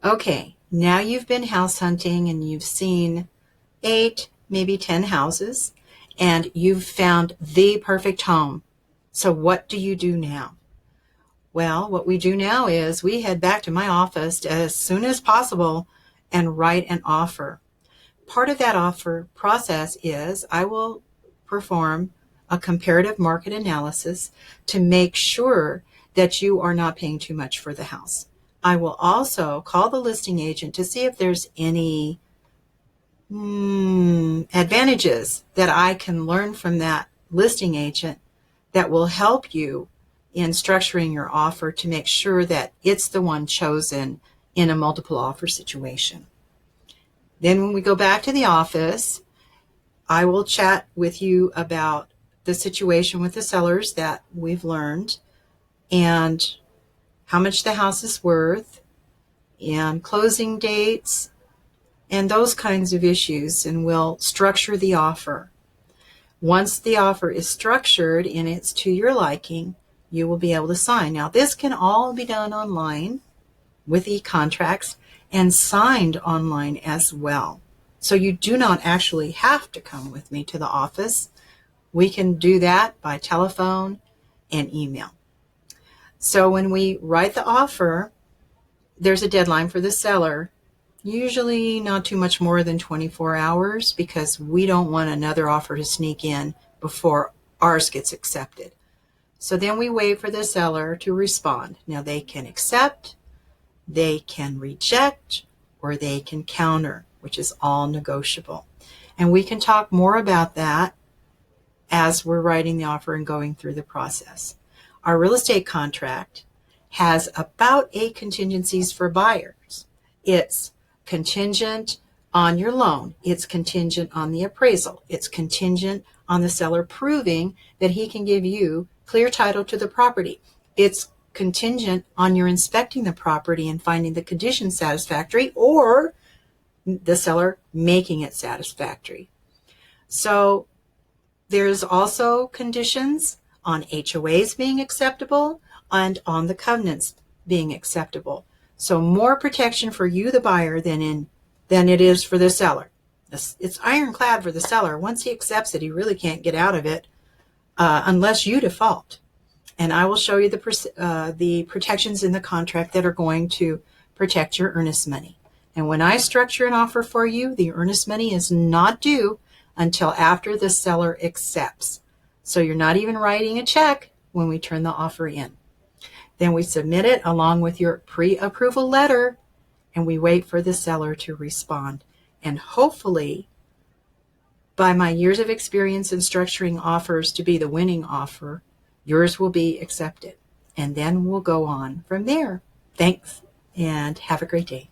Okay, now you've been house hunting and you've seen 8, maybe 10 houses, and you've found the perfect home. So what do you do now? Well, what we do now is we head back to my office as soon as possible and write an offer. Part of that offer process is I will perform a comparative market analysis to make sure that you are not paying too much for the house. I will also call the listing agent to see if there's any advantages that I can learn from that listing agent that will help you in structuring your offer to make sure that it's the one chosen in a multiple offer situation. Then when we go back to the office, I will chat with you about the situation with the sellers that we've learned and how much the house is worth and closing dates and those kinds of issues, and we'll structure the offer. Once the offer is structured and it's to your liking, you will be able to sign. Now, this can all be done online with e-contracts and signed online as well. So you do not actually have to come with me to the office. We can do that by telephone and email. So when we write the offer, there's a deadline for the seller, usually not too much more than 24 hours because we don't want another offer to sneak in before ours gets accepted. So then we wait for the seller to respond. Now they can accept, they can reject, or they can counter, which is all negotiable. And we can talk more about that as we're writing the offer and going through the process. Our real estate contract has about 8 contingencies for buyers. It's contingent on your loan. It's contingent on the appraisal. It's contingent on the seller proving that he can give you clear title to the property. It's contingent on your inspecting the property and finding the conditions satisfactory or the seller making it satisfactory. So there's also conditions on HOAs being acceptable and on the covenants being acceptable. So more protection for you, the buyer, than it is for the seller. It's ironclad for the seller. Once he accepts it, he really can't get out of it unless you default. And I will show you the protections in the contract that are going to protect your earnest money. And when I structure an offer for you, the earnest money is not due until after the seller accepts. So you're not even writing a check when we turn the offer in. Then we submit it along with your pre-approval letter, and we wait for the seller to respond. And hopefully, by my years of experience in structuring offers to be the winning offer, yours will be accepted. And then we'll go on from there. Thanks, and have a great day.